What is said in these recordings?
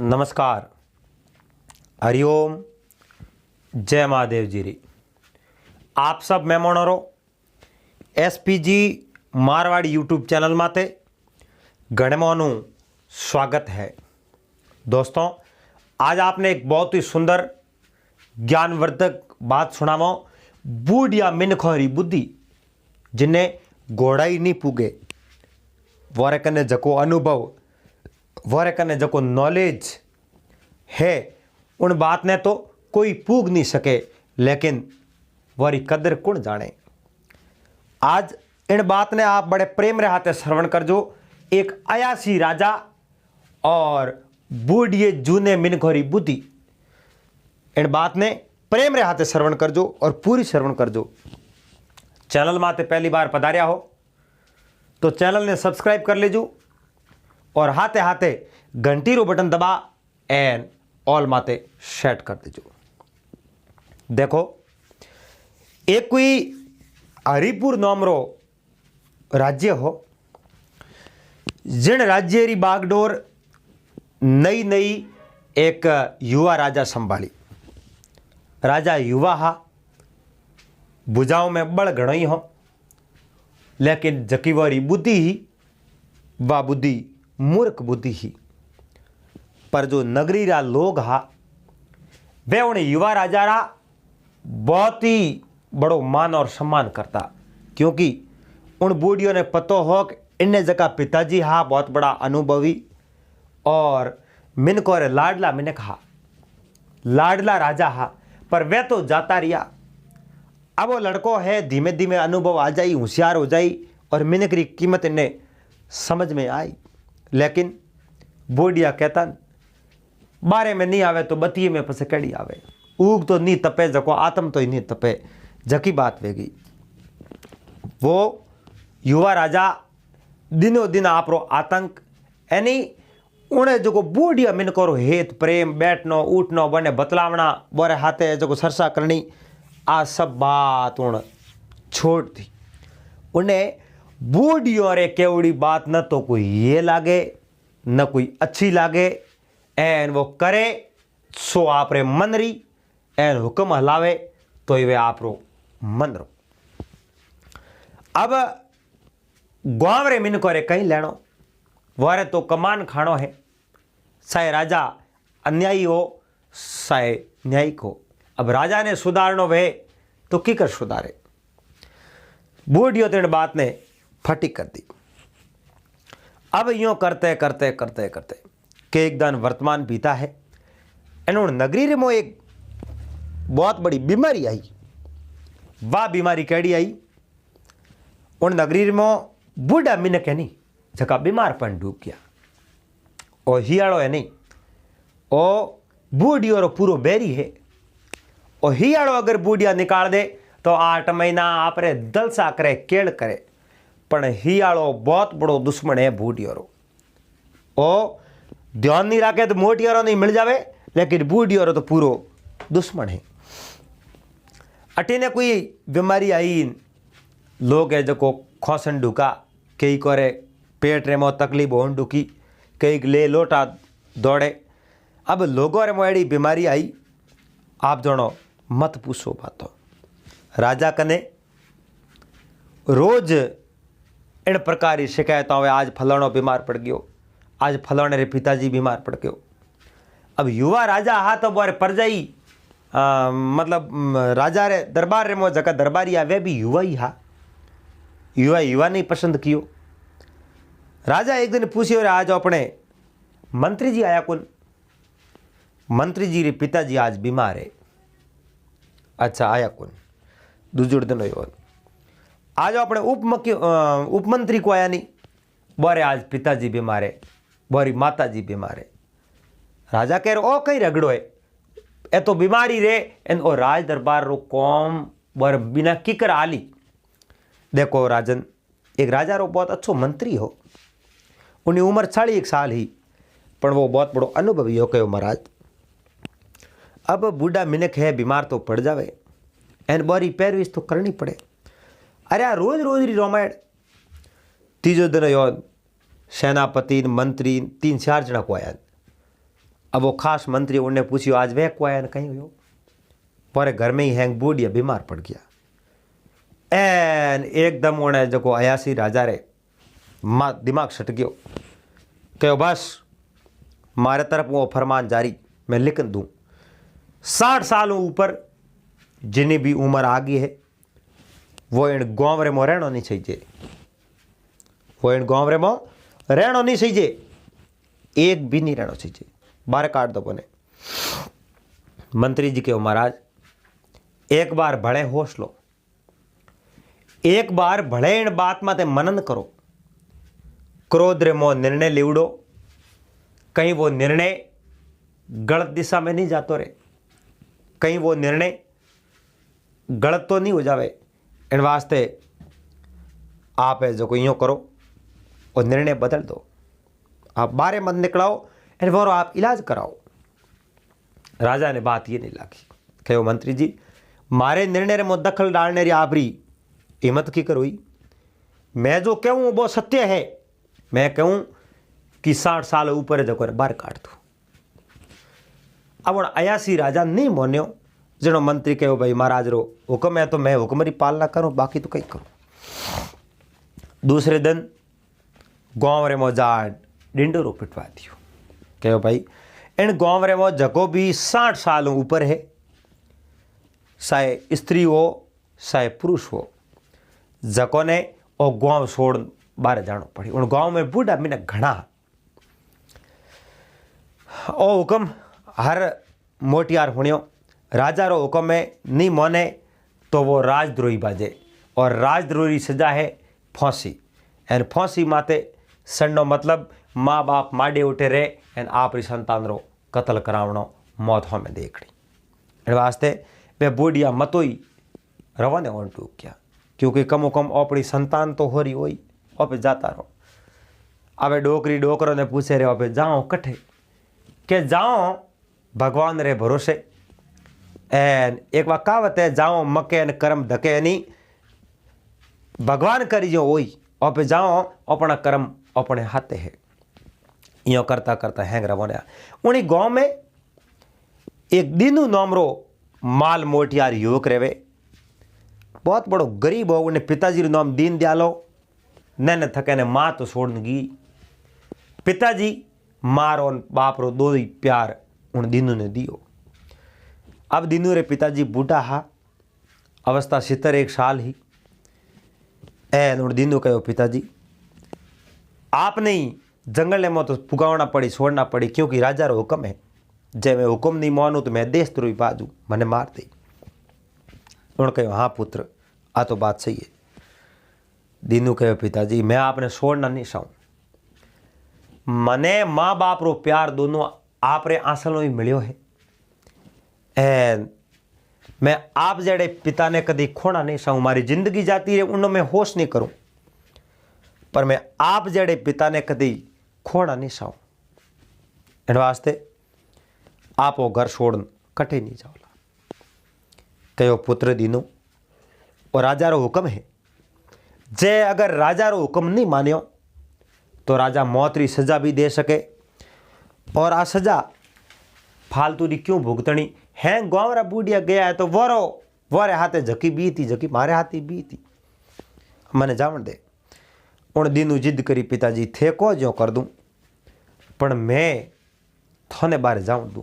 नमस्कार, हरिओम, जय महादेव जी री। आप सब मेहमानों एसपीजी मारवाड़ी यूट्यूब चैनल माते गणमानु स्वागत है। दोस्तों, आज आपने एक बहुत ही सुंदर ज्ञानवर्धक बात सुनावो। बूढ़िया मिनखोरी बुद्धि जिन्हें घोड़ाई नहीं पुगे, वारे कने जको अनुभव, वारे कने जको नॉलेज है, उन बात ने तो कोई पूग नहीं सके, लेकिन वारी कदर कौन जाने। आज इन बात ने आप बड़े प्रेम रहते श्रवण कर जो। एक अयासी राजा और बूढ़िए जूने मिनखोरी बुद्धि, इन बात ने प्रेम रहते श्रवण कर जो और पूरी श्रवण कर जो। चैनल माते पहली बार पधारिया हो तो चैनल ने सब्सक्राइब कर लीजो और हाथे हाथे घंटी रो बटन दबा एंड ऑल माते सेट कर दीजो। देखो, एक कोई हरिपुर नाम रो राज्य हो, जिन राज्य री बागडोर नई नई एक युवा राजा संभाली। राजा युवा हा, बुझाओं में बड़ घणो ही हो, लेकिन जकी वारी बुद्धि ही वा बुद्धि मूर्ख बुद्धि ही। पर जो नगरी रा लोग हा, वे उन्हें युवा राजा रा बहुत ही बड़ो मान और सम्मान करता, क्योंकि उन बूढ़ियों ने पतो हो कि इन्हें जगह पिताजी हा बहुत बड़ा अनुभवी और मिनको रे लाडला मिनक हा, लाडला राजा हा। पर वे तो जाता रिया। अब वो लड़को है, धीमे धीमे अनुभव आ जाई, होशियार हो जाई और मिनक री कीमत इन्हें समझ में आई। लेकिन बूढ़िया कहता बारे में नहीं आवे तो बतिये में पसे कड़ी आवे। ऊग तो नहीं तपे जको आत्म तो ही नहीं तपे, जकी बात वेगी। वो युवा राजा दिनों दिन आपरो आतंक यानी उन्हें जो बूढ़िया मिनको रो हेत प्रेम, बैठनो उठनो बने बतलावना, बोरे हाथे जो सरसा करनी, आ सब बात उन छोड़ दी। उन्हें बूढ़ियों रे केवड़ी बात न तो कोई ये लागे न कोई अच्छी लागे, एन वो करे सो आप रे मन री, एन हुक्म हलावे तो वे आप रो मन रो। अब गांव रे मिनको रे कहीं लेनो, वारे तो कमान खानो है। साए राजा अन्यायी हो, साए न्यायिक हो। अब राजा ने सुधारनो वे तो की कर सुधारे। बूढ़ियों तेन बात ने फटी कर दी। अब यूं करते करते करते करते के एक दिन वर्तमान बीता है। इन्होंने नगरी में एक बहुत बड़ी बीमारी आई। वाह बीमारी कैडी आई? उन नगरी में बूढ़ा मिनक है नहीं, जका बीमार पन डूब गया। और हियाड़ो है नहीं, ओ बूढ़ी और पूरो बेरी है। और हियाड़ो अगर बूढ़िया निकाल दे तो 8 महीना आपरे दलसा करे, केड़ करे। पण हियाड़ो बहुत बड़ो दुश्मन है बूढ़ियों। ओ ध्यान नहीं रखे तो मोटियारो नहीं मिल जावे, लेकिन बूढ़ियों तो पूरो दुश्मन है। अटीने कोई बीमारी आई, लोग है जो खोसन ढुका, कई करे पेट रे मो तकलीफ होन ढुकी, कई ले लोटा दौड़े। अब लोगों रे मोड़ी बीमारी आई, आप जानो मत पूछो बातों। राजा कने रोज इन प्रकार की शिकायत आवे, आज फलाणो बीमार पड़ गयो, आज फलाणे रे पिताजी बीमार पड़ गयो। अब युवा राजा हा तो बोरे परजाई मतलब राजा रे दरबार रे मो जगह दरबारी आवे भी युवा ही हा। युवा नहीं पसंद कियो। राजा एक दिन पूछियो, आज अपने मंत्री जी आया कौन? मंत्री जी रे पिताजी आज बीमार है। अच्छा, आया कौन? दूसरे दिन हो आज अपने उपमंत्री को आया नहीं, बोरे आज पिताजी बीमार है, बोरी माता जी बीमार है। राजा कह रहे ओ कहीं रगड़ो है, ए तो बीमारी रे इन ओ राज दरबार रो कौम बोर बिना किकर आली। देखो राजन, एक राजा रो बहुत अच्छो मंत्री हो, उन्हें उम्र 41 साल ही, पर वो बहुत बड़ो अनुभवी हो कहो महाराज। अब बूढ़ा मिनक है, बीमार तो पड़ जावे, एन बोरी पैरविश तो करनी पड़े। अरे आ रोज रोज री रामायण। तीजो दिन यो सेनापति मंत्री 3-4 जना को आया। अब वो खास मंत्री उन्हें पूछियो आज वह को आया कहीं हो पर घर में ही हैंग बूढ़िया बीमार पड़ गया। एन एकदम उन्हें जो अयासी राजा रे दिमाग सट गयो कहो बस मारे तरफ वो फरमान जारी मैं लिख दूँ 60 साल ऊपर जिनी भी उम्र आ गई है वो इन गाँव रे में रहना नहीं चाहिए, वो इन गाँव रे में रहना नहीं चाहिए, एक भी नहीं रहना चाहिए, बाहर काट दो बने। मंत्री जी के महाराज एक बार भले होश लो, एक बार भले इन बात माते मनन करो, क्रोध रे मो निर्णय लिवड़ो, कहीं वो निर्णय गलत दिशा में नहीं जातो रे, कहीं वो निर्णय गलत तो नहीं हो जावे। इन वास्ते आप जो को यूँ करो और निर्णय बदल दो, आप बारे मत निकलाओ और वो आप इलाज कराओ। राजा ने बात ये नहीं लागी, कहो मंत्री जी मारे निर्णय रे में दखल डालने री आपरी हिम्मत की करोई, मैं जो कहूँ वो सत्य है, मैं कहूँ कि 60 साल ऊपर जो कर बाहर काट दो। अब उन अयासी राजा नहीं मोन्यो, जनो मंत्री कहो भाई महाराज रो हुक्म है तो मैं हुक्म री पालना करूँ, बाकी तो कहीं करूँ। दूसरे दिन गाँव रे मो जा डिंडोरो पिटवा दियो, कहो भाई इन गाँव रे मो जको भी 60 साल ऊपर है, चाहे स्त्री हो चाहे पुरुष हो, जको ने और गाँव छोड़ बाहर जाना पड़ी। उन गाँव में बूढ़ा मिनक घना ओ हुक्म हर मोटियार होनियो, राजा रो हुक्म में नहीं माने तो वो राजद्रोही बाजे, और राजद्रोही सजा है फांसी। एन फांसी माते सन्नो मतलब माँ बाप माडे उठे रहे एन आपरी संतान रो कत्ल करावनो मौत हमें देखनी। इन वास्ते वे बूढ़िया मतोई रवाने वन टूक क्या, क्योंकि कमो कम अपनी संतान तो हो रही होई और जाता रहो। अब डोकरी डोकरों ने पूछे रहे अब जाओ कट्ठे के जाओ भगवान रे भरोसे। एन एक बार कहावत है जाओ मके न कर्म धके नहीं, भगवान करीजो वही और जाओ अपना कर्म अपने हाथे है। यो करता करता हैंग रवाने उन्हीं गांव में एक दीनू नामरो माल मोटियार युवक रेवे, बहुत बड़ो गरीब हो। उन्हें पिताजी रो नाम दीन दयालो, न थके ने माँ तो छोड़न गी। पिताजी माँ रो बाप रो दो ही प्यार उन दीनू ने दियो। अब दीनू रे पिताजी बूढ़ा हा, अवस्था 71 साल ही। एन उन दीनू कहो पिताजी आपने ही जंगल में तो पुगावना पड़ी छोड़ना पड़ी, क्योंकि राजा रो हुक्म है, जब मैं हुक्म नहीं मानू तो मैं देशद्रोही बाजू मने मार दे। उन्होंने कहो हाँ पुत्र आ तो बात सही है। दीनू कहो पिताजी मैं आपने छोड़ना नहीं चाहूँ, मने माँ बाप रो प्यार दोनों आप रे आंसलों ही मिलियो है। एन मैं आप जड़े पिता ने कभी खोना नहीं चाहूँ, मारी जिंदगी जाती रहे उन्होंने मैं होश नहीं करूँ, पर मैं आप जड़े पिता ने कभी खोना नहीं चाहूँ। इन वास्ते आप वो घर छोड़न कटे नहीं जाओला। कहो पुत्र दीनू और राजा रो हुक्म है, जे अगर राजा रो हुक्म नहीं मानियो तो राजा मौत री सजा भी दे सके, और आ सजा फालतू री क्यों भुगतनी है। गाँव रा बूढ़िया गया है तो वोरे हाथे झकी बी थी, झकी मारे हाथी बी थी, मने जावन दे। उन दीनू जिद करी पिताजी थे को जो कर दूं, पण मैं थाने बाहर जाऊं दूं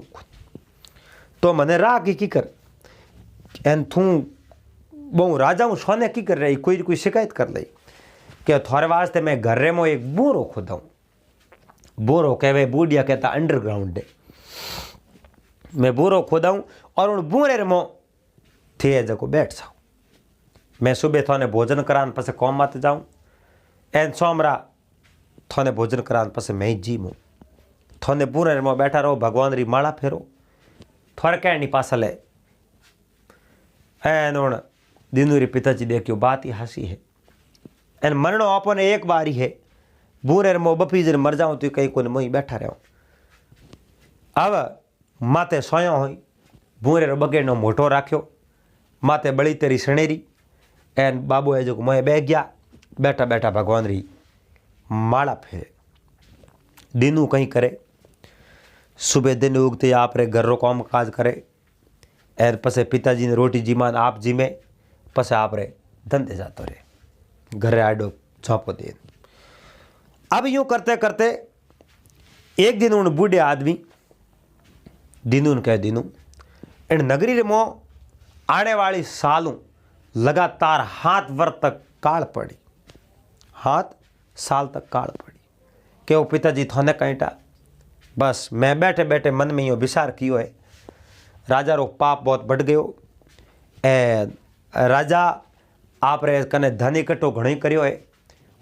तो मने राह की कर एन थू बहु राजा हूँ सोने की कर रही कोई शिकायत कर ली कि थोड़े वास्ते मैं घर रे में एक बोरो खोदाऊँ। बोरो कहवे बूढ़िया कहता अंडरग्राउंड है, मैं बोरो खोदाऊँ और उन बोरे में थे जगह बैठ जाऊँ। मैं सुबह थाने भोजन करान पसे कौम माते जाऊँ, एन सोमरा थाने भोजन करान पसे मैं ही जीमूँ। थाने बोरे में बैठा रहो, भगवान री माला फेरो, थोड़े कह नहीं पास ले। एन उन दीनू री पिताजी देखियो बात ही हंसी है। एन मरणो अपने एक बार ही है, बूरे मो बफीजर मर जाऊँ तो कहीं को मोही बैठा रहो। अब माते सोयो हो, बूरे बगेड़ो मोटो राख्यो, माते बड़ी तेरी सणेरी। एन बाबू है जो मोए बह गया, बैठा बैठा भगवान री माला फेरे। दीनू कहीं करे सुबह दिन उगते आप रे घर रो काम काज करे एर पसे पिताजी ने रोटी जीमान आप जीमे पसे आप रे धंधे जातो रहे घरे आडो झाँपो दे। अब यूं करते करते एक दिन उन बूढ़े आदमी दीनू ने कह दीनू इन नगरी रे मो आने वाली सालों लगातार 7 वर्ष तक काल पड़ी, 7 साल तक काल पड़ी के वो पिताजी थोने कहटा बस मैं बैठे बैठे मन में यो विचार कियो है राजा रो पाप बहुत बढ़ गयो ए राजा आप रे कने धन इकट्ठो घणो करियो है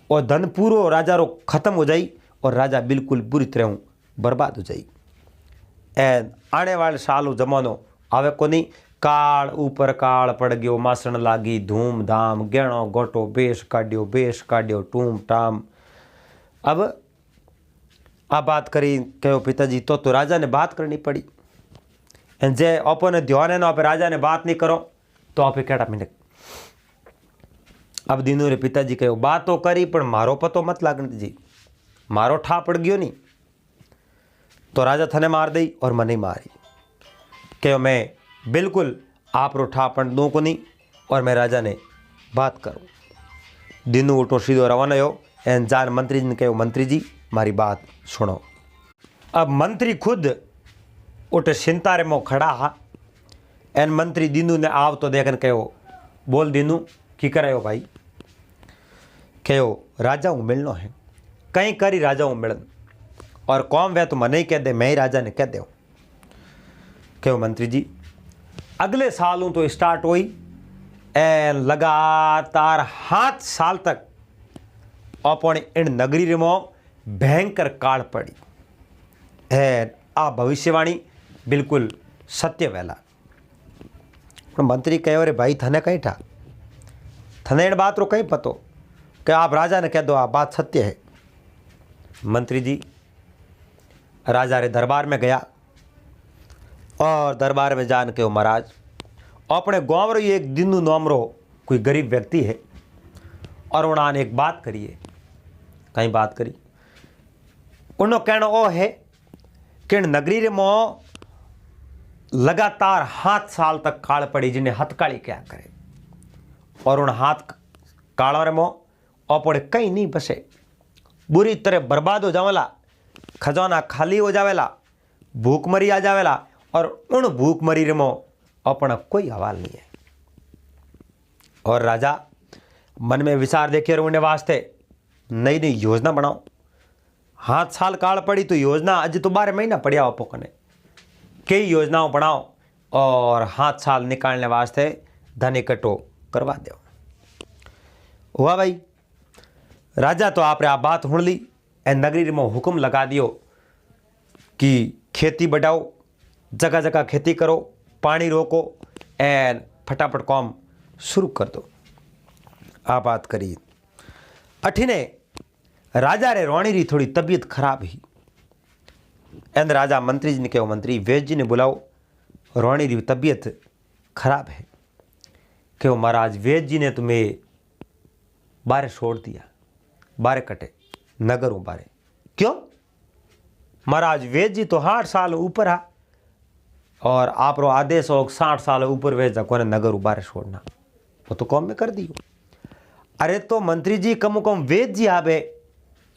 और धन पूरो राजा रो खत्म हो जाई और राजा बिल्कुल बुरी तरह बर्बाद हो जाई। ए आने वाले सालों जमानो आवे कोनी काल ऊपर काल पड़ गयो मासण लागी धूमधाम गहणो गोटो बेश काढ़ियो टूम टाम। अब आ बात करी कहो पिताजी तो राजा ने बात करनी पड़ी जे अपने ध्यान है ना आप राजा ने बात नहीं करो तो आप केड़ा मिनट। अब दीनू रे पिताजी कहो बात तो करी पर मारो पतो मत लागने दीजिए मारो ठा पड़ गयो नहीं तो राजा थने मार दई और मने मारी कहो मैं बिल्कुल आप रो ठा पण दूँ को नहीं और मैं राजा ने बात करूँ। दीनू उठो सीधो रवाना हो एन जान मंत्री जी ने कहो मंत्री जी मारी बात सुनो। अब मंत्री खुद उठे चिंता रे मो खड़ा हा एन मंत्री दीनू ने आव तो देखन कहो बोल दीनू की करे हो भाई कहो राजा हूँ मिलनो है कहीं करी राजा हूँ मिलन और कौम वे तो मने ही कह दे मैं ही राजा ने कह दे कहो मंत्री जी अगले सालों तो स्टार्ट हुई एन लगातार 7 साल तक अपने इन नगरी रे मो भयंकर काल पड़ी है आ भविष्यवाणी बिल्कुल सत्य वेला। मंत्री कहो रे भाई थने कहीं था थने इन बात रो कहीं पतो कि आप राजा ने कह दो आप बात सत्य है। मंत्री जी राजा रे दरबार में गया और दरबार में जान के वो महाराज अपने गाँव रो एक दीनू नाम रो कोई गरीब व्यक्ति है और उन्होंने एक बात करी है कहीं बात करी उन्होंने कहना वो है कि नगरी रे मो लगातार 7 साल तक काल पड़ी जिन्हें हथकाली क्या करे और उन हाथ कालों रे मो अपने कहीं नहीं बसे बुरी तरह बर्बाद हो जावेला खजाना खाली हो जावेला भूखमरी आ जावेला और उन भूखमरी रे मो अपना कोई हवाल नहीं है। और राजा मन में विचार देखे उन्हें वास्ते नई नई योजना बनाओ 7 साल काल पड़ी तो योजना अज तो 12 महीना पड़िया हो पोकने कई योजनाओं बनाओ और 7 साल निकालने वास्ते धन इकट्ठो करवा दो। हुआ भाई राजा तो आप बात हुण ली ए नगरी में हुक्म लगा दियो कि खेती बढ़ाओ जगह जगह खेती करो पानी रोको एन फटाफट काम शुरू कर दो। आ बात करिए अठीने राजा रे रोणी री थोड़ी तबीयत खराब ही एंड राजा मंत्री जी ने कहो मंत्री वैद्य जी ने बुलाओ रोणी री तबीयत खराब है। कहो महाराज वैद्य जी ने तुम्हें बारे छोड़ दिया बारे कटे नगर हूँ बारे क्यों महाराज वैद्य जी तो 8 साल ऊपर आ और आप रो आदेश हो 60 साल ऊपर वैद्य को नगर बारे छोड़ना वो तो कौम में कर दियो। अरे तो मंत्री जी कम कम वैद्य जी आवे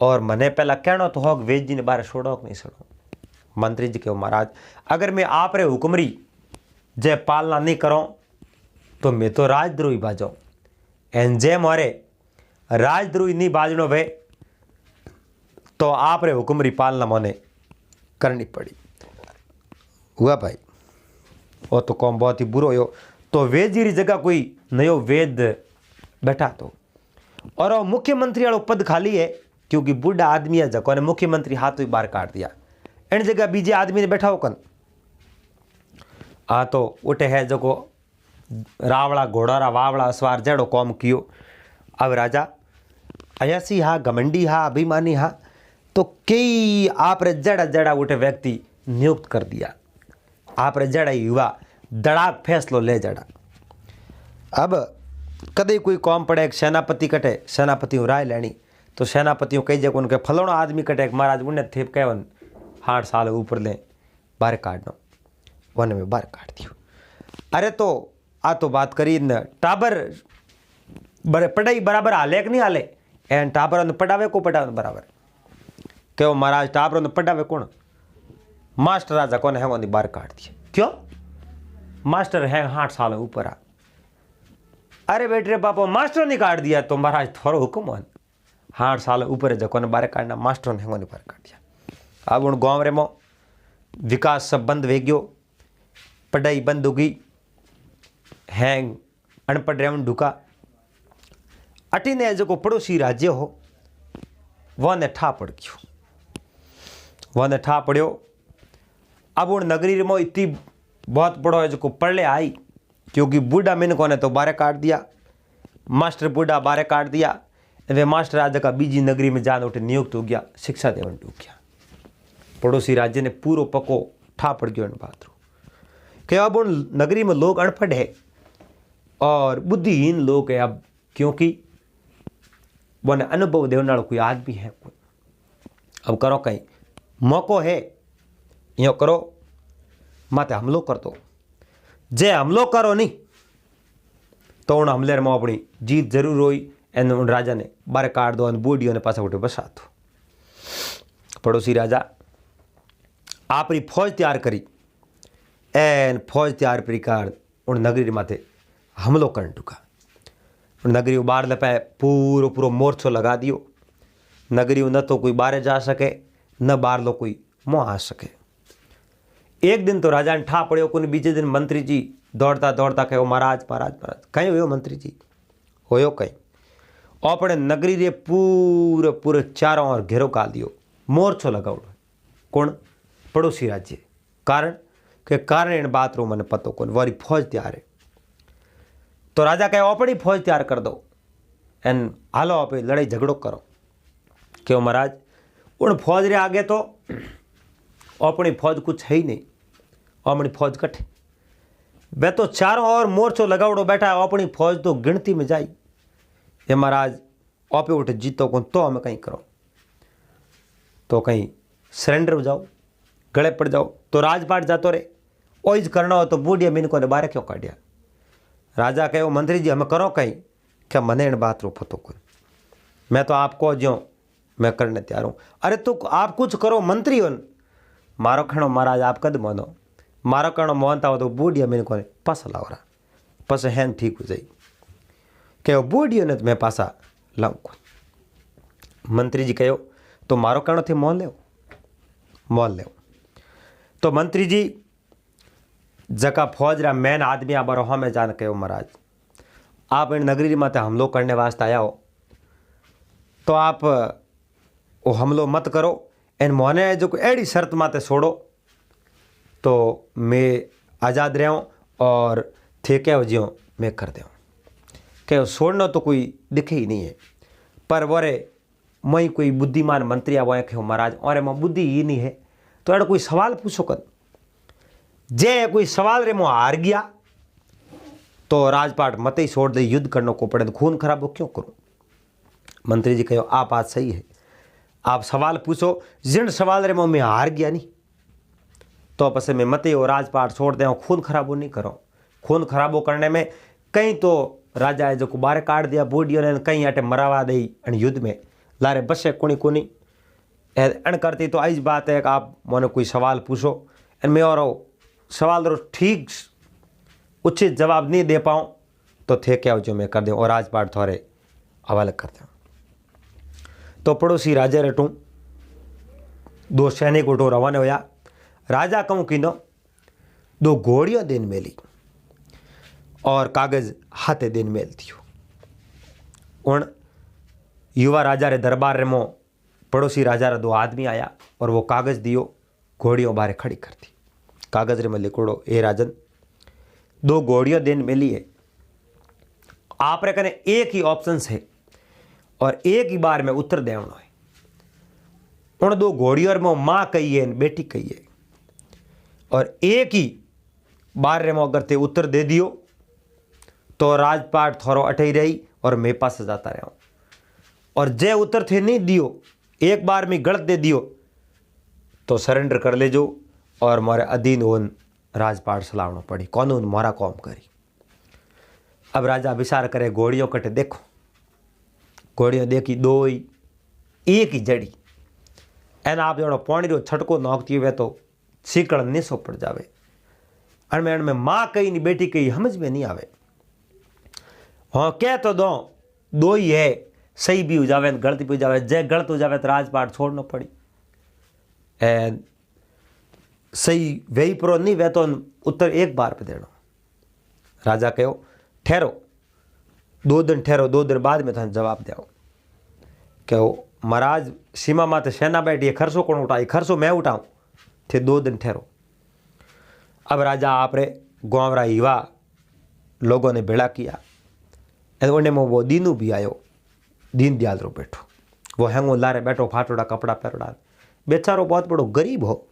और मने पहला कहना तो होग वैद्य जी ने बारे छोड़ो कि नहीं छोड़ो। मंत्री जी कहो महाराज अगर मैं आप रे हुक्मरी जय पालना नहीं करो तो मैं तो राजद्रोही बाजो एन जय मारे राजद्रोही नहीं बाजनो वे तो आप रे हुक्मरी पालना मोने करनी पड़ी। हुआ भाई वो तो कौम बहुत ही बुरो हो तो वैद्य जी री जगह कोई नयो वैद्य बैठा तो और वो मुख्यमंत्री वालों पद खाली है क्योंकि बूढ़ा आदमी है जको ने मुख्यमंत्री हाथ ही बाहर काट दिया इन जगह बीजे आदमी ने बैठा होकन आ तो उठे है जको रावड़ा घोड़ा वावड़ा सवार जड़ो कौम कियो। अब राजा अयासी हा घमंडी हा अभिमानी हा तो कई आप रे जड़ा जड़ा उठे व्यक्ति नियुक्त कर दिया आप रे जड़ा युवा दड़ाक फैसलो ले जड़ा। अब कदे कोई कौम पड़े एक सेनापति कटे सेनापति राय लेनी तो सेनापतियों कई जगह उनके फलोना आदमी कटे महाराज उन्हें थे कहवन 8 साल ऊपर ले बाहर काढ़नो, वन में बाहर काढ़ दियो। अरे तो आ तो बात करी न टाबर पढ़ाई बराबर हाले कि नहीं हाले, एन टाबर ने पढ़ावे को पढ़ावे बराबर, क्यों महाराज टाबर ने पढ़ावे कौन, मास्टर राजा कौन है, बाहर काढ़ दिए। क्यों मास्टर है 8 साल ऊपर आ। अरे बेटे पापा मास्टर ने काट दिया, तो महाराज थोड़ा हुक्म है 8 साल ऊपर जको ने बाहर काटना, मास्टर ने बाहर काट दिया। अब उन गाँव रे में विकास सब बंद हो गयो, पढ़ाई बंद हो गई, हैंग अनपढ़ रेवन ढुका। अटीने जो पड़ोसी राज्य हो वो ने ठा पड़ गयो, वो ने ठा पड़ो। अब उन नगरी में इतनी बहुत बड़ो है जो पढ़ ले आई, क्योंकि बूढ़ा मिनकों ने तो बाहर काट दिया, मास्टर बूढ़ा बाहर काट दिया। वे मास्टर आज का बीजी नगरी में जान उठे नियुक्त हो गया, शिक्षा देवन टूक गया। पड़ोसी राज्य ने पूरो पको ठा पड़ गयो इन बात रो कि अब उन नगरी में लोग अनपढ़ है और बुद्धिहीन लोग है। अब क्योंकि वो ने अनुभव देने वाला कोई आदमी है कोई, अब करो कहीं मौको है, यो करो माते हमलो कर दो। जे हमलो करो नहीं तो उन हमले में अपनी जीत जरूर हुई। एन उन राजा ने बारे काट दो, बूढ़ियों ने पासा उठे बसा दो। पड़ोसी राजा आपरी फौज तैयार करी, एन फौज तैयार परिकार उन नगरी माथे हमलो करने टूका। नगरी बाहर लपाए पूरो पूरो मोर्चो लगा दियो। नगरी न तो कोई बाहर जा सके, न बाहर लो कोई मुँह आ सके। एक दिन तो राजा ने ठा पड़ो को, बीजे दिन मंत्री जी दौड़ता दौड़ता कहो महाराज महाराज महाराज कहीं हो मंत्री जी होयो कहीं। अपने नगरी रे पूरे पूरे चारों ओर घेरो काल दियो, मोर्चो लगाओ। कौन पड़ोसी राज्य, कारण के कारण इन बात रो मैंने पतो कौन, वारी फौज तैयार है। तो राजा कहे अपनी फौज तैयार कर दो, एन हालो आप लड़ाई झगड़ो करो। क्यों महाराज उन फौज रे आगे तो अपनी फौज कुछ है ही नहीं, अपनी फौज कटे वे तो चारों ओर मोर्चो लगावड़ो बैठा है, अपनी फौज तो गिनती में जाई। ये महाराज आपे उठे जीतो कौन, तो हमें कहीं करो, तो कहीं सरेंडर हो जाओ, गले पड़ जाओ, तो राजपाट जातो रे। ओइज करना हो तो बूढ़िया मिनको ने बाहर क्यों काटिया। राजा कहो मंत्री जी हमें करो कहीं, क्या मने इन बात रो पतो कौन, मैं तो आपको जो मैं करने तैयार हूँ। अरे तो आप कुछ करो मंत्री हो, मारो खणो महाराज आप कद मानो, मारो कणो मोहनता हो तो बूढ़िया मेरे को पास लाओ रहा, पस हैन ठीक हो जाए। कहो बूढ़ियो ने मैं पासा लाऊं। मंत्री जी कहो तो मारो कणो थे मोल ले, मोल ले। तो मंत्री जी जका फौज रा मैन आदमी आ बारो हमें जान कहो महाराज आप इन नगरी माते हमलो करने वास्ते आया हो, तो आप वो हमलो मत करो, इन मोने जो एड़ी शर्त माते छोड़ो तो मैं आज़ाद रहूँ और थे क्या ज्यों मैं कर दूँ। क्या छोड़ना तो कोई दिखे ही नहीं है, पर वरे मई कोई बुद्धिमान मंत्री आवा कि महाराज और मैं बुद्धि ही नहीं है, तो अड़ा कोई सवाल पूछो कर, जे कोई सवाल रे मुँह हार गया तो राजपाट मत ही छोड़ दे, युद्ध करने को पड़े, खून खराब हो क्यों करूँ। मंत्री जी कहो आप बात सही है, आप सवाल पूछो, जिन सवाल रे मैं हार गया नहीं तो पसे मैं मत ही और राजपाट छोड़ दे, खून खराबो नहीं करो। खून खराबो करने में कहीं तो राजा जो बाहर काट दिया बूढ़ियों ने, कहीं अटे मरावा दई अन युद्ध में लारे बसे कोनी कोनी अन करती। तो आज बात है कि आप मैंने कोई सवाल पूछो, मैं और सवाल रो ठीक उचित जवाब नहीं दे पाऊँ तो थे क्या जो मैं कर दूँ और राजपाट थोड़े हवाले कर दूँ। तो पड़ोसी राजा रटूँ 2 सैनिक उठो रवाना होया। राजा कहूँ कि नो 2 घोड़ियों दिन मेली और कागज हाथे दिन मेल थियो। उन युवा राजा रे दरबार रे मो पड़ोसी राजा रे 2 आदमी आया और वो कागज दियो, घोड़ियों बारे खड़ी कर दी। कागज रे में लिखोड़ो ए राजन 2 घोड़ियों दिन मेली है, आप रे कने एक ही ऑप्शन है और एक ही बार में उत्तर देना है। उन 2 घोड़ियों में माँ कही है बेटी कही है और एक ही बार रे में अगर ते उत्तर दे दियो तो राजपाट थोरो अटे ही रही और मैं पास जाता रहा। और जे उत्तर थे नहीं दियो, एक बार में गलत दे दियो तो सरेंडर कर ले जो और मोरे अधीन ओन राजपाट चलावनो पड़ी, कानून मोरा कौम करी। अब राजा विचार करे, घोड़ियों कटे देखो, घोड़ियों देखी दो ही एक ही जड़ी, एना आप जो पानी रो छटको नोकती हुए तो सीकड़ निसो पड़ जावे। अणमें अणमें माँ कही नहीं बेटी कही समझ में नहीं आवे। हाँ कह तो दो ही है, सही भी हो जावे गलत भी हो जावे। जे गलत हो जावे तो राजपाट छोड़ना पड़ी, एन सही वही प्रो नहीं वे तो उत्तर एक बार पे देना। राजा कहो ठहरो, 2 दिन ठहरो, 2 दिन बाद में थाने जवाब दो। कहो महाराज सीमा माते सेना बैठी है, खर्चो कौन उठाई? खर्चो मैं उठाऊं, थे 2 दिन ठहरो। अब राजा आपरे गांवरा युवा लोगों ने भेड़ा किया, उन्हें में वो दीनू भी आयो, दीन दयाल रो बैठो, वो हैंगो लारे बैठो, फाटोड़ा कपड़ा पहरोड़ा, बेचारो बहुत बड़ो गरीब हो।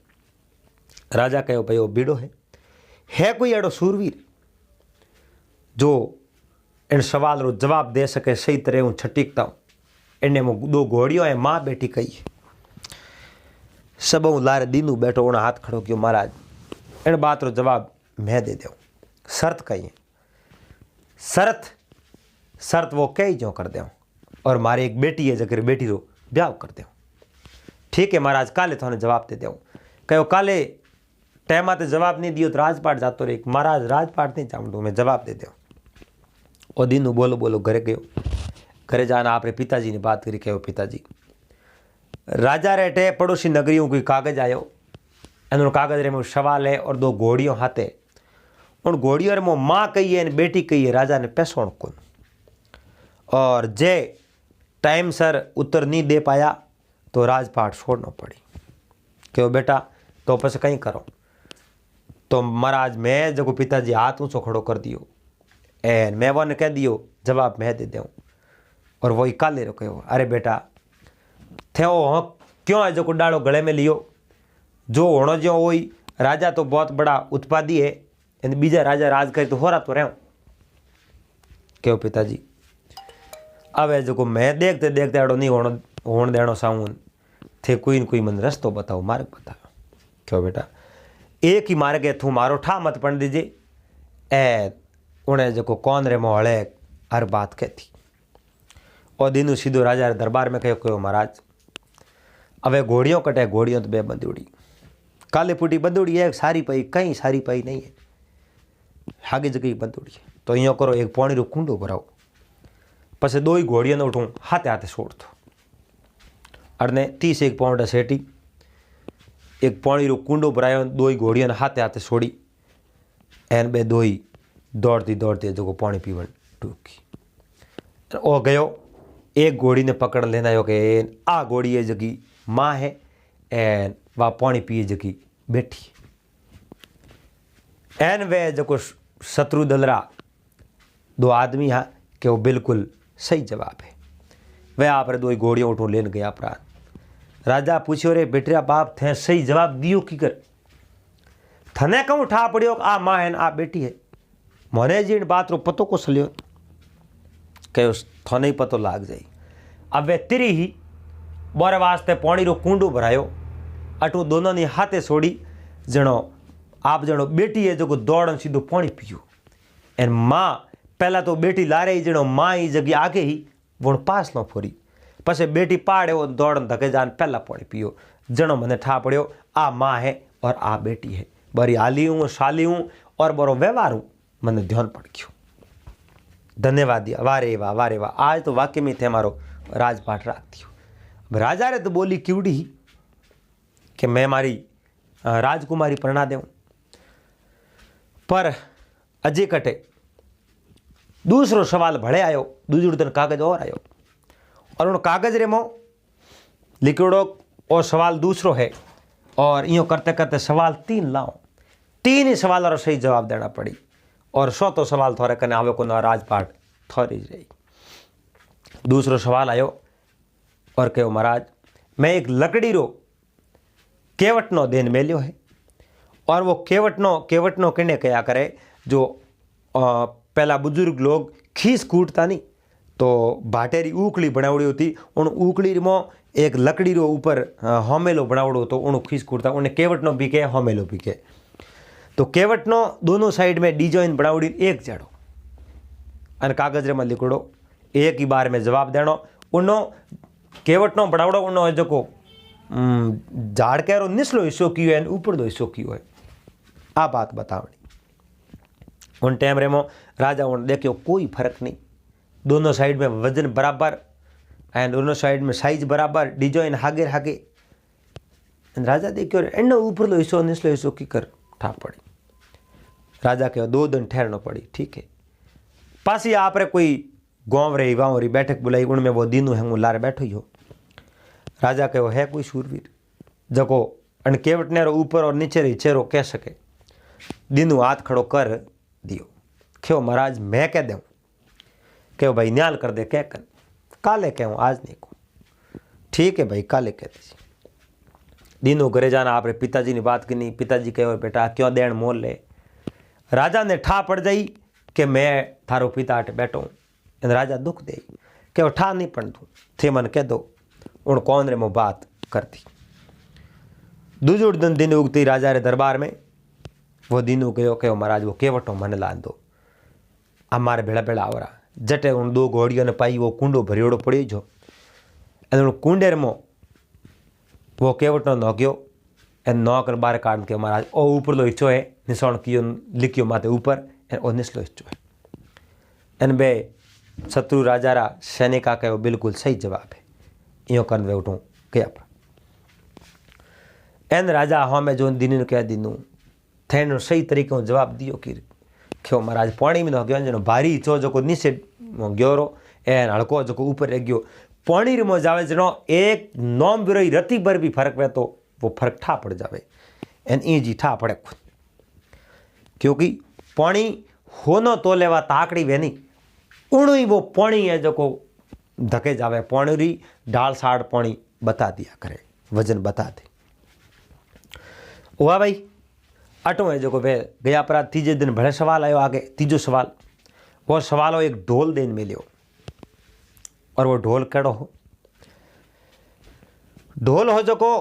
राजा कहो भाई वो बीड़ो है कोई एड़ो सूरवीर जो इन सवाल रो जवाब दे सके सही तरह हूँ छटीकता हूँ? इन्हें में 2 घोड़ियों है, माँ बेटी कही। सब लारे दीनू बैठो, उन्हें हाथ खड़ो क्यों महाराज इन बात रो जवाब मैं दे दूँ। शर्त कही है, शर्त वो कही जो कर दूँ, और मारी एक बेटी है जगह बेटी रो ब्याह कर दूँ। ठीक है महाराज, काले थाने जवाब दे दूँ। कहो काले टाइम आते जवाब नहीं दियो तो राजपाट जातो रे। महाराज राजपाट नहीं चाहूँ, मैं जवाब दे दूँ। और दीनू बोलो बोलो घरे गयो। घरे जाना आपरे पिताजी ने बात करी, कहो पिताजी राजा रेटे पड़ोसी नगरियों कोई कागज आयो, एनो कागज रे में सवाल है और 2 घोड़ियों हाथे, उन घोड़ियों रे मो माँ कही है बेटी कही है, राजा ने पैसों कौन। और जे टाइम सर उत्तर नहीं दे पाया तो राजपाट छोड़ना पड़ी। क्यों बेटा तो पस कहीं करो तो महाराज मैं जब पिताजी हाथ ऊँचो खड़ो कर दियो एन मैं वन कह दियो जवाब मैं दे दूँ। और वही काले रो कहो अरे बेटा थे वो क्यों है जो डालो गले में लियो, जो होनो जो वही। राजा तो बहुत बड़ा उत्पादी है, बीजा राजा राज करे तो हो रहा तो रहो। क्यों पिताजी अब जो मैं देखते देखते एडो नहीं होने देनो साऊं थे, कोई न कोई मन रस्तो बताओ, मार्ग बताओ। क्यों बेटा एक ही मार्ग है, तू मारो ठा मत पढ़ दीजिए। ए उन्हें जो कौन रे मोहले हर बात कहती। और दीनू सीधो राजा दरबार में कहो महाराज अब घोड़ियों कटे, घोड़ियों तो 2 बंदूड़ी, काले पुटी बंदूड़ी है, सारी पई कहीं सारी पई नहीं है, आगे जगह बंदूड़ी है। तो यो करो एक पानी रो कुंडो भराओ, पछे 2 ही घोड़ियों ने उठूँ हाथे हाथे छोड़ दो। अड़ने 30 एक पाउंड सेटी एक पानी रो कुंडो भरायो, 2 ही घोड़ियों ने हाथे हाथे छोड़ी, एन 2 ही दौड़ती दौड़ती जो पानी पीवन टूकी। ओ गयो एक घोड़ी ने पकड़ लेना हो कि आ घोड़ी है जगी माँ है एन वह पानी पिए जगी बेटी। एन वे जो शत्रु दलरा 2 आदमी हाँ कि वो बिल्कुल सही जवाब है। वह आप 2 ही घोड़ियों उठो लेन गया अपराध। राजा पूछो रे बेटरा बाप थे सही जवाब दियो की कर, थने कहूँ ठा पड़ियो आ माँ है आ बेटी है, मने जी बात रो पतो को सलियो। कहो थोने ही पतो लाग जाई। अब वे तिरी ही बोरे वास्ते पानी रो कुंडू भरायो, अटू दोनों ने हाथे छोड़ी, जनो आप जनो बेटी है जो दौड़न सीधो पानी पियो। एन माँ पहला तो बेटी लारे ही जनो माँ ही जगह आगे ही वो पास न फोरी, पछे बेटी पाड़े वो दौड़न धके जान पहला पानी पियो। जनो मने ठा पड़ियो आ माँ है और आ बेटी है, बरी हाली हूँ साली हूँ और बरो व्यवहार हूँ, मने ध्यान पड़ गयो। धन्यवाद दिया, वारे वाह वारे वाह, आज तो वाकई में थे मारो राजपाट राख दियो। अब राजा रे तो बोली क्यूड़ी ही कि मैं मारी राजकुमारी परना देऊँ, पर अजय कटे दूसरो सवाल भले आयो, दूसरो दिन कागज और आयो, और उन कागज रे मो लिखोड़ो और सवाल दूसरो है, और यूँ करते करते सवाल 3 लाओ, 3 ही सवाल और सही जवाब देना पड़ी, और 100 सवाल थोड़े कने आवे को ना राजपाट थोड़ी रही। दूसरो सवाल आयो और कहो महाराज मैं एक लकड़ी रो केवटनो देन मेल्यो है, और वो केवटनो किने कया करे जो पहला बुजुर्ग लोग खीस कूटता नहीं तो भाटेरी उकड़ी बनावड़ी होती, उन उकड़ी में एक लकड़ी रो ऊपर होमेलो बनावड़ो तो उन खींच कुड़ता उन्हें केवटनो भी कहे होमेलो भी कहे। तो केवटनो दोनों साइड में डिजाइन बनावड़ी एक जड़ो अने कागज में लिखड़ो एक ही बार में जवाब देनो। उनो केवटनो बनावड़ो उनो जो झाड़ केरो निचलो हिस्सो कियो है ऊपर दो हिस्सो कियो है आ बात बतावनी। उन टाइम रे मो राजा उन देखियो कोई फर्क नहीं, दोनों साइड में वजन बराबर एंड दोनों साइड में साइज बराबर डिजाइन हागे हागे। राजा देखियो एने ऊपर लो हिस्सो निचलो हिस्सो की कर ठा पड़ी। राजा कहो 2 दिन ठहरना पड़ी, ठीक है। पासी आप रे कोई गाँव रे वाँव री बैठक बुलाई उनमें वो दीनू है हूँ लारे बैठो ही हो। राजा कहो है कोई शूरवीर जको अन केवटने रो ऊपर और नीचे री चेहरो कह सके। दीनू हाथ खड़ो कर दियो। क्यों महाराज मैं कह दूँ? क्यों भाई न्याल कर दे कह कर काले कहूँ आज नहीं को। ठीक है भाई काले कह दीजिए। दीनू घरे जाना आप पिताजी ने बात करनी। पिताजी कहो बेटा क्यों देन मोल ले। राजा ने ठा पड़ जाई कि मैं थारो पिता अट बैठो। राजा दुख दे कि ठा नहीं पड़ तू थे मन कह दो उन कौन रे मो बात करती। दूजो दिन उगती राजा रे दरबार में वो दीनू कहो महाराज वो केवटो मन लान दो हमारे भेड़ा भेड़ा आवरा। जटे उन 2 घोड़ियों ने पाई वो कुंडो भरियोड़ो पड़ी जो कुंडेर मो वो केवटो नोक्यो एन नौकर बार काट के महाराज ओ ऊपर लो हिस्सो है निशान कियो लिखियो माथे ऊपर एन ओ निचलो हिस्सो है। एन बे शत्रु राजा रा सैनिका कहो बिल्कुल सही जवाब है यो कर वे उठूँ क्या एन राजा हाँ मैं जो दीनू कह दीनू थे सही तरीके जवाब दियो कि क्यों महाराज पानी में गयो जो भारी चो जो नीचे गयो रो एन हड़को जो ऊपर रह गयो पानी में जावे जनो एक नोम बिरोई रती भर भी फर्क रहे तो वो फर्क ठा पड़ जावे एन ई जी ठा पड़े खुद। क्योंकि पानी होनो तो लेवा ताकड़ी वेनी उणु ही वो पानी है जो को धके जावे पानी री डाल साड़ पानी बता दिया करे वजन बता दे। हुआ भाई अटो है जो वे गया पर तीजे दिन भले सवाल आयो आगे तीजो सवाल वो सवाल हो एक ढोल देन मिलो और वो ढोल केड़ो हो ढोल हो जो को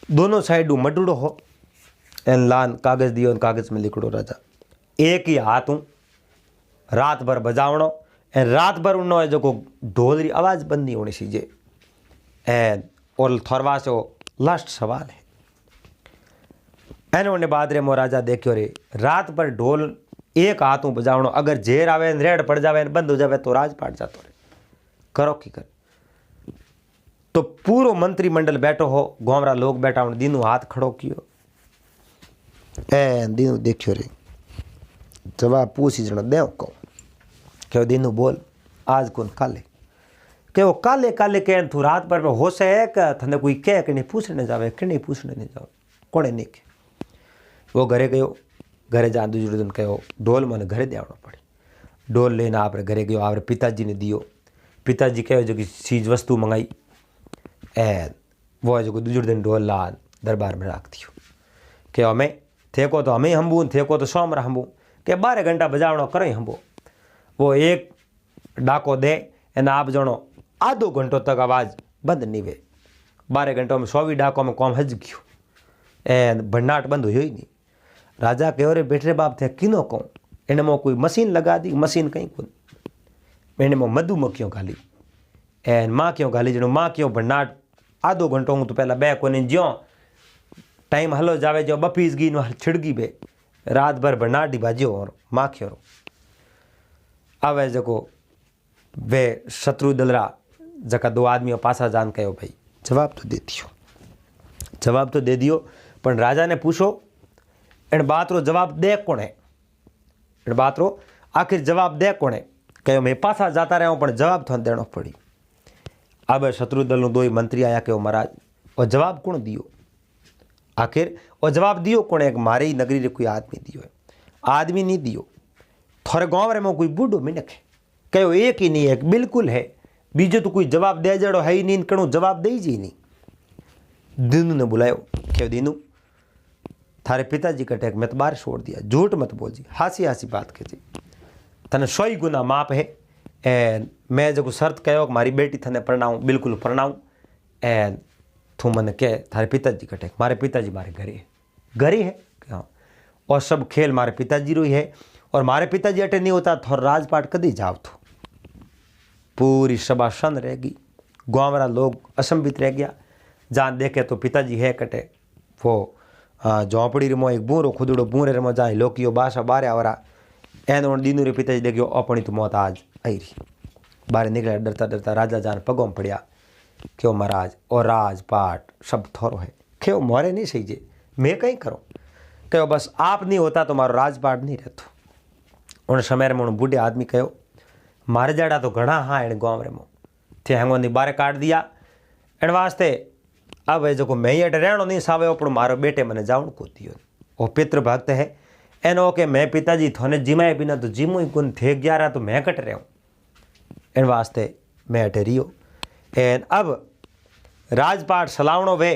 दोनों साइड मडुड़ो हो एन लान कागज दियो कागज में लिखड़ो राजा एक ही हाथ हूँ रात भर बजावणो एन रात भर उन्नो है जो को ढोल री आवाज बंद नहीं होनी सीजे एन और थोरवा से लास्ट सवाल है। एन उन्हें बाद रे मो राजा देखियो रे रात भर ढोल एक हाथों बजावणो अगर जेर आवे रेड पड़ जावे बंद हो जावे तो राज पाट जातो रे करो की कर। तो पूरो मंत्रिमंडल बैठो हो गांवरा लोग बैठा हूं दीनू हाथ खड़ो कियो ए दीनू देखियो रे जवाब पूछी जणो देव को क्यों दीनू बोल आज कौन काले क्यों काले काले कह तू रात भर में हो से थने कोई कह कि नहीं पूछने जावे कि नहीं पूछने नहीं जाओ कोने नहीं के। वो घरे गयो घरे जा दूसरे दिन कहो ढोल मैंने घरे देवना पड़ी। ढोल लेना आप घरे गयो आप पिताजी ने दियो। पिताजी कहो जो कि चीज वस्तु मंगाई ए वो जो दूसरे दिन ढोल ला दरबार में रख दियो कि हमें थे को तो हमें हम्बू थे को तो सोमरा हम्बू के 12 घंटा बजावणो करें हम्बो। वो एक डाको दे एना आप जणो आधो घंटो तक आवाज़ बंद नहीं वे 12 घंटों में 100 डाकों में कौम हज गयो ए भन्नाट बंद हुई नहीं। राजा कहो रे बेटे बाप थे किनो कहूँ इन में कोई मशीन लगा दी मशीन कहीं को मैंने में मधुमक्खियों घाली एन माँ क्यों घाली जनो माँ क्यों भन्नाट आधो घंटो हूँ तो पहला बे को ज्यो टाइम हलो जावे जो बपीस गी न छिड़गी बे रात भर भन्नाट ही बाजियो और माँ क्यों आवे जको वे शत्रु दलरा जका 2 आदमी पासा जान कहो भाई जवाब तो दे दियो पर राजा ने पूछो इन बात रो जवाब दे कौन है इन बात रो आखिर जवाब दे कौन है कहो मैं पासा जाता रहा हूँ पर जवाब तो देना पड़ी। अब शत्रु दल नो 2 मंत्री आया कहो महाराज और जवाब कौन दियो आखिर और जवाब दियो कौन है मारे नगरी रे कोई आदमी दियो है आदमी नहीं दियो थोड़े गाँव रे में कोई बूढ़ो मिनक है कहो एक ही नहीं है बिल्कुल है बीजो तो कोई जवाब दे जड़ो है ही नहीं कणो जवाब दे जी नहीं। दीनू ने बुलायो क्यों दीनू थारे पिताजी का टेक मैं तो बाहर छोड़ दिया झूठ मत बोल जी हासी हासी बात के जी तने 100 गुना माप है ए मैं जो शर्त कहो मारी बेटी थने परणाऊँ बिल्कुल परणाऊँ एन तू मन के थारे पिताजी कटे, मारे पिताजी मारे घरे है हाँ। और सब खेल मारे पिताजी रो ही है, और मारे पिताजी अटे नहीं होता थोड़ा राजपाट कदी जाव तो। पूरी सभा शन रहेगी, गाँव वाला लोग असंबित रह गया। जहाँ देखे तो पिताजी है कटे, वो झोंपड़ी रमो एक बूरो खुदड़ो बूरे रमो जाए लोकियो बासा बारे आवरा एन दीनू रे पिताजी देखियो अपनी तो मौत आज आई रही। बाहर निकले डरता डरता राजा जान पगों पड़िया, क्यों महाराज और राजपाट सब थोरो है, क्यों मोरे नहीं सही जे मैं कहीं करूँ, क्यों बस आप नहीं होता तो मारो राजपाट नहीं रहतो। उन समय में उन बूढ़े आदमी कहो मारे जाड़ा तो घना हाँ इन गाँव रे मो थे हंगों ने बारे काट दिया एन वास्ते अब जो मैं ही अटे रहनो नहीं सावे पण मारो बेटे मैंने जाऊन को दियो। वो पितृ भक्त है एनो के मैं पिताजी थोने जिमाए बिना तो जिमो ही गुण थे गया रहा तो मैं कट रहूँ इन वास्ते मैं अटे रियो। एन अब राजपाट सलावणो वे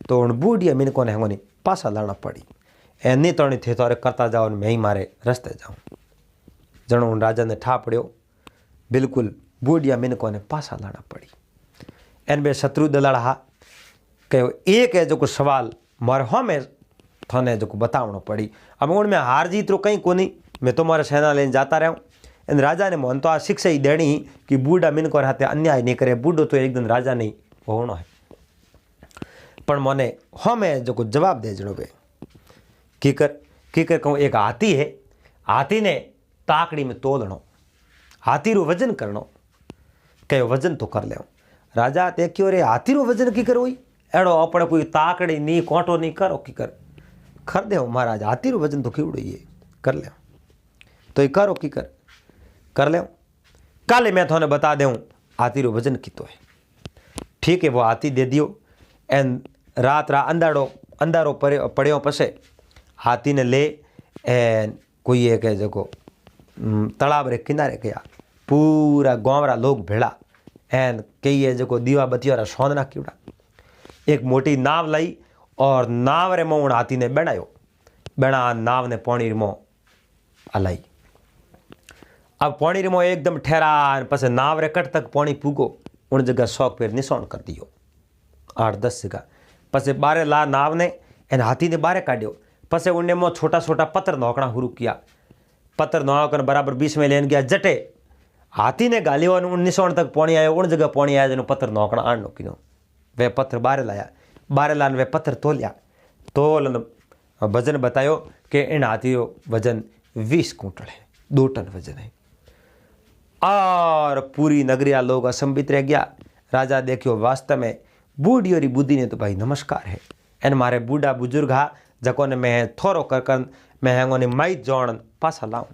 तो उन बूढ़िया मिनकों ने हंगोनी पासा लाना पड़ी। एन नहीं तो नहीं थे तो करता जाओ मैं ही मारे रस्ते जाऊँ। जनो उन राजा ने ठा पड़ो बिल्कुल बूढ़िया मिनकों ने पासा लाना पड़ी। एन बे शत्रु दलाड़ा हा कहो एक है जो को सवाल मारे हाँ मैं थाने जो को बतावनो पड़ी। अब उनमें हार जीत रो कहीं कोनी, मैं तो मारा सेना लेने जाता रहूँ। इन राजा ने मन तो आ शिक्षा ही देनी कि बूढ़ा मिनकों हाथे अन्याय नहीं करे, बूढ़ो तो एक दिन राजा नहीं होना है। पण मने हाँ मैं जो को जवाब दे जनो बे कीकर कहूँ एक हाथी है, हाथी ने ताकड़ी में तोलनो, हाथी रो वजन करनो, कहो वजन तो कर ले। राजा देखियो रे हाथी रो वजन की करो एड़ो अपने कोई ताकड़ी नहीं कोटो नहीं करो की कर दे महाराज हाथी रो वजन तो केवड़ो ये कर ले तो ये करो की कर ले काले मैं थोने बता दूँ हाथी रो वजन की तो है। ठीक है वो हाथी दे दियो। एन रात अंधारो पड़ो पसे हाथी ने ले एन कोई एक है जो तालाब रे किनारे गया। पूरा गाँव रा लोग भेड़ा एन कई है जो दीवा बत्ती वाला सोंदना कीड़ा एक मोटी नाव लाई और नाव रे मों हाथी ने बनायो बना नाव ने पानी मो हलाई। अब पानी रे मो एकदम ठहरा पस नाव रे कट तक पानी पूगो उन जगह 100 पेर निशान कर दियो 8-10 जगह। पसे बारे ला नाव ने एन हाथी ने बारे काढ़ियो। पसे उन्हें मो छोटा छोटा पत्थर नोकना शुरू किया। पत्थर नोकन बराबर 20 में लेन गया जटे हाथी ने गालियो उन निशान तक पानी आयो। उन जगह पानी आया जन पत्थर नोकना आण नो किनो वे पत्थर बारे लाया। बारे लान वे पत्थर तोलिया तोलन वजन बतायो कि इन हाथी वजन 20 कुंटल है, 2 टन वजन है। और पूरी नगरिया लोग असंबित रह गया। राजा देखियो वास्तव में बूढ़ी और बुद्धि ने तो भाई नमस्कार है एन मारे बूढ़ा बुजुर्ग हा जको ने मैं थोरो कर मैं हैंगो ने माई जोड़ पासा लाऊं।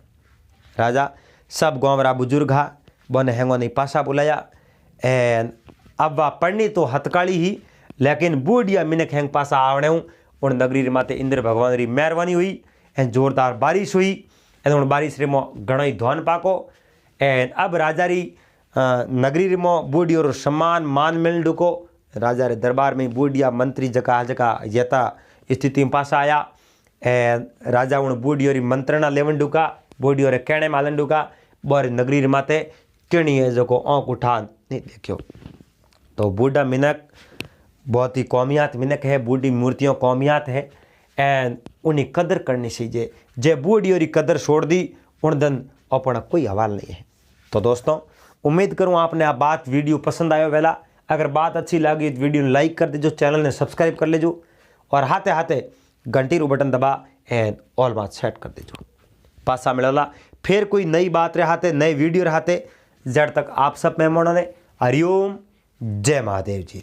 राजा सब गाँवरा बुजुर्ग हा बने हैंगो ने पासा बुलाया। एन अब वह पढ़नी तो हथकाली ही लेकिन बूढ़िया मिनक हैंग पासा आवने हूँ। उन नगरी माते इंद्र भगवान री मेहरबानी हुई एन जोरदार बारिश हुई एन उन बारिश रे मो घणो ही धन पाको। एन अब राजा री नगरी रे मो बूढ़ी और सम्मान मान मिल डुको। राजा रे दरबार में बूढ़िया मंत्री जगह यथा स्थिति में पासा आया। एन राजा उन बूढ़ी और मंत्रणा लेवन डुका, बूढ़ी और कहने मालन डुका। बोर नगरी रे माते किणी है जो आँख उठान नहीं देखियो। तो बूढ़ा मिनक बहुत ही कौमियात मिनक है, बूढ़ी मूर्तियों कौमियात है एन उन्हें कदर करनी चाहिए। जे बूढ़ी और कदर छोड़ दी उन दिन अपना कोई हवाल नहीं है। तो दोस्तों उम्मीद करूँ आपने आप बात वीडियो पसंद आयो वेला। अगर बात अच्छी लगी तो वीडियो लाइक कर दीजो, चैनल ने सब्सक्राइब कर लीजो और हाथे हाथे घंटी रू बटन दबा एंड ऑल बात सेट कर दीजो। पासा मिलला फिर कोई नई बात रहते नए वीडियो रहते। जड़ तक आप सब मेहमानों ने हरिओम जय महादेव जी।